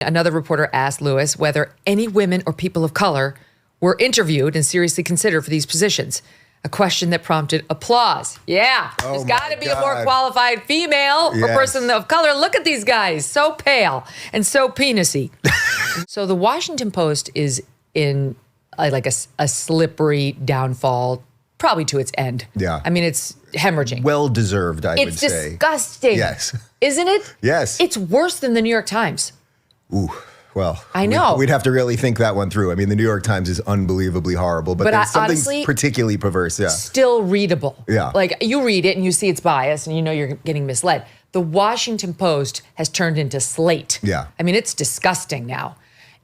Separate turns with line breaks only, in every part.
Another reporter asked Lewis whether any women or people of color were interviewed and seriously considered for these positions. A question that prompted applause. Yeah, there's got to be a more qualified female or person of color. Look at these guys, so pale and so penisy. So the Washington Post is in like a slippery downfall, probably to its end.
Yeah.
I mean, it's hemorrhaging.
Well-deserved, I would say.
It's disgusting.
Yes.
Isn't it?
Yes.
It's worse than the New York Times.
Ooh, well.
I know.
We'd have to really think that one through. I mean, the New York Times is unbelievably horrible, but there's something honestly, particularly perverse. Yeah.
Still readable.
Yeah.
Like, you read it and you see it's biased and you know you're getting misled. The Washington Post has turned into Slate.
Yeah.
I mean, it's disgusting now.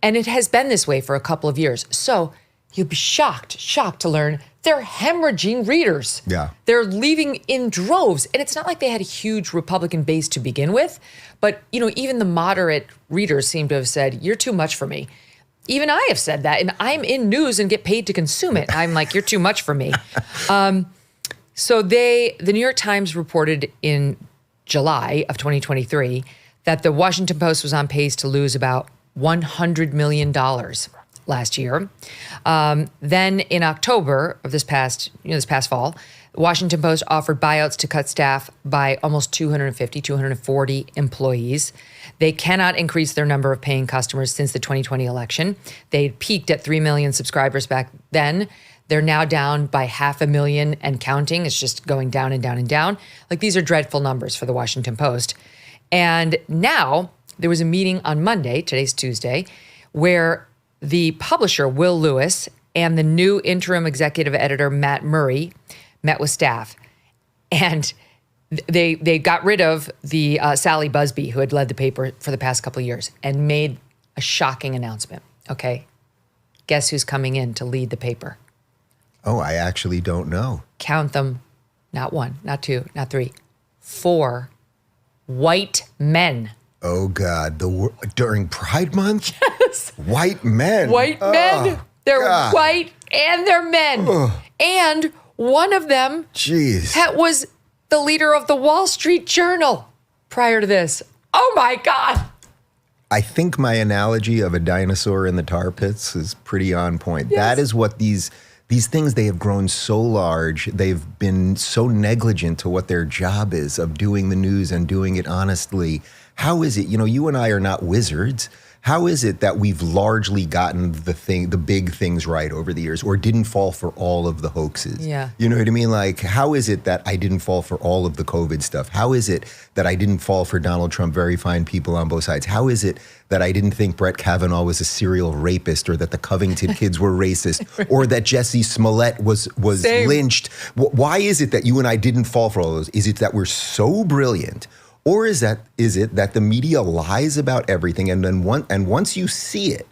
And it has been this way for a couple of years. So you'll be shocked to learn they're hemorrhaging readers.
Yeah.
They're leaving in droves. And it's not like they had a huge Republican base to begin with. But, you know, even the moderate readers seem to have said, you're too much for me. Even I have said that. And I'm in news and get paid to consume it. I'm like, you're too much for me. So the New York Times reported in July of 2023 that the Washington Post was on pace to lose about $100 million last year. Then in October of this past fall, the Washington Post offered buyouts to cut staff by almost 240 employees. They cannot increase their number of paying customers since the 2020 election. They peaked at 3 million subscribers back then. They're now down by 500,000 and counting. It's just going down and down and down. Like, these are dreadful numbers for the Washington Post. And now there was a meeting on Monday, today's Tuesday, where the publisher, Will Lewis, and the new interim executive editor, Matt Murray, met with staff. And they got rid of the Sally Busby, who had led the paper for the past couple of years, and made a shocking announcement. Okay, guess who's coming in to lead the paper?
Oh, I actually don't know.
Count them. Not one, not two, not three. 4 white men.
Oh, God. During Pride Month?
Yes.
White men.
White men. They're
God.
white and they're men. And one of them was the leader of the Wall Street Journal prior to this. Oh, my God.
I think my analogy of a dinosaur in the tar pits is pretty on point.
Yes.
That is what these things, they have grown so large. They've been so negligent to what their job is of doing the news and doing it honestly. How is it, you and I are not wizards. How is it that we've largely gotten the big things right over the years, or didn't fall for all of the hoaxes?
Yeah.
You know what I mean? Like, how is it that I didn't fall for all of the COVID stuff? How is it that I didn't fall for Donald Trump, very fine people on both sides? How is it that I didn't think Brett Kavanaugh was a serial rapist, or that the Covington kids were racist, or that Jussie Smollett was lynched? Why is it that you and I didn't fall for all those? Is it that we're so brilliant? Or is it that the media lies about everything, and then once you see it,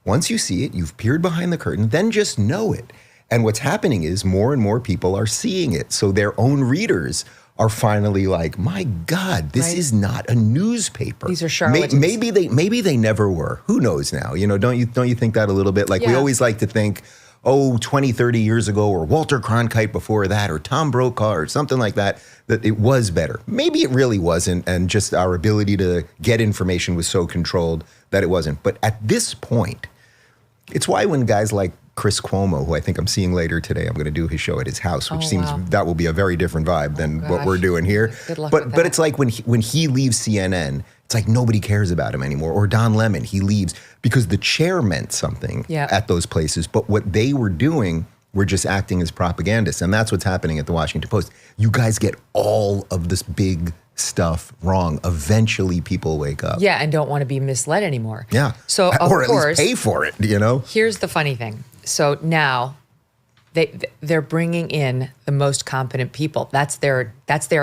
you've peered behind the curtain, then just know it. And what's happening is more and more people are seeing it. So their own readers are finally like, my God, this is not a newspaper.
These are charlatans.
Maybe they never were. Who knows now? Don't you think that a little bit? Like, we always like to think, 20, 30 years ago, or Walter Cronkite before that, or Tom Brokaw, or something like that it was better. Maybe it really wasn't, and just our ability to get information was so controlled that it wasn't. But at this point, it's why when guys like Chris Cuomo, who I think I'm seeing later today, I'm going to do his show at his house, which seems that will be a very different vibe than what we're doing here.
Good luck with that.
But it's like when he leaves CNN, it's like nobody cares about him anymore. Or Don Lemon, he leaves because the chair meant something at those places. But what they were doing were just acting as propagandists. And that's what's happening at the Washington Post. You guys get all of this big stuff wrong. Eventually people wake up.
Yeah, and don't want to be misled anymore.
Yeah.
So, of
or at
course,
least pay for it,
Here's the funny thing. So now they're bringing in the most competent people. That's their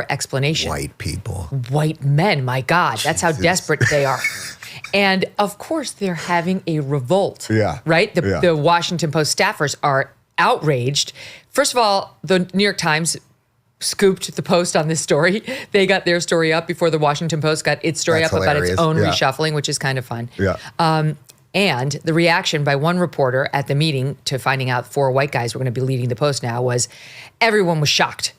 explanation.
White people.
White men, my God. That's how desperate they are. And of course, they're having a revolt.
Yeah.
Right? The Washington Post staffers are outraged. First of all, the New York Times scooped the Post on this story. They got their story up before the Washington Post got its story up about its own reshuffling, which is kind of fun.
Yeah.
And the reaction by one reporter at the meeting to finding out 4 white guys were going to be leading the Post now was, everyone was shocked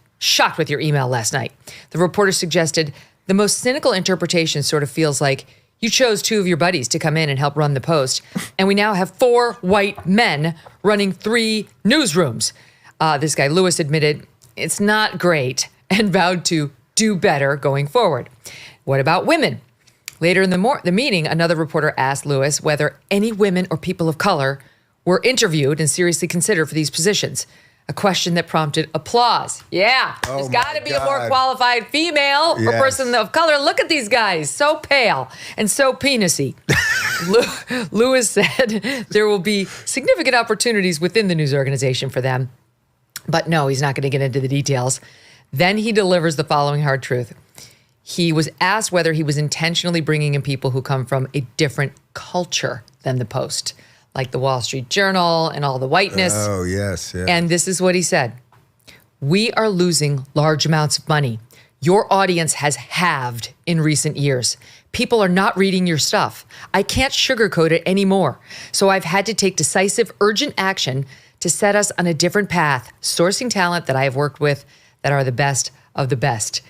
with your email last night. The reporter suggested the most cynical interpretation sort of feels like You chose 2 of your buddies to come in and help run the Post, and we now have 4 white men running 3 newsrooms. This guy, Lewis, admitted it's not great and vowed to do better going forward. What about women? Later in the meeting, another reporter asked Lewis whether any women or people of color were interviewed and seriously considered for these positions. A question that prompted applause. Yeah, there's got to be a more qualified female or person of color. Look at these guys, so pale and so penisy. Lewis said there will be significant opportunities within the news organization for them. But no, he's not going to get into the details. Then he delivers the following hard truth. He was asked whether he was intentionally bringing in people who come from a different culture than the Post, like the Wall Street Journal and all the whiteness.
Oh, yes. Yeah.
And this is what he said. We are losing large amounts of money. Your audience has halved in recent years. People are not reading your stuff. I can't sugarcoat it anymore. So I've had to take decisive, urgent action to set us on a different path, sourcing talent that I have worked with that are the best of the best.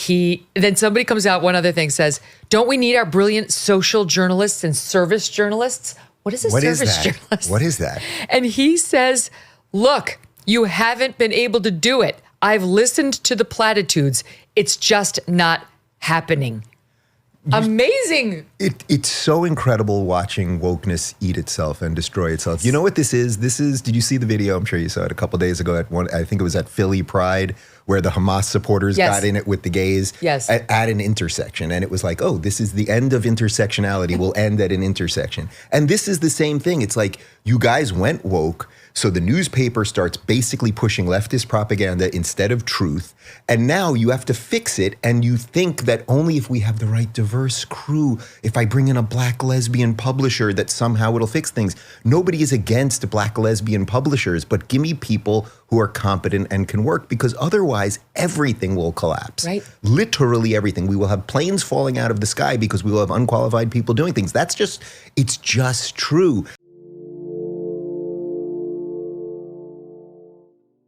Then somebody comes out, one other thing says, don't we need our brilliant social journalists and service journalists? What is a service journalist?
What is that?
And he says, look, you haven't been able to do it. I've listened to the platitudes. It's just not happening. Amazing.
It's so incredible watching wokeness eat itself and destroy itself. You know what this is? Did you see the video? I'm sure you saw it a couple days ago I think it was at Philly Pride, where the Hamas supporters got in it with the gays at an intersection. And it was like, oh, this is the end of intersectionality. We'll end at an intersection. And this is the same thing. It's like, you guys went woke, so the newspaper starts basically pushing leftist propaganda instead of truth. And now you have to fix it, and you think that only if we have the right diverse crew, if I bring in a black lesbian publisher, that somehow it'll fix things. Nobody is against black lesbian publishers, but give me people who are competent and can work, because otherwise everything will collapse.
Right.
Literally everything. We will have planes falling out of the sky because we will have unqualified people doing things. It's just true.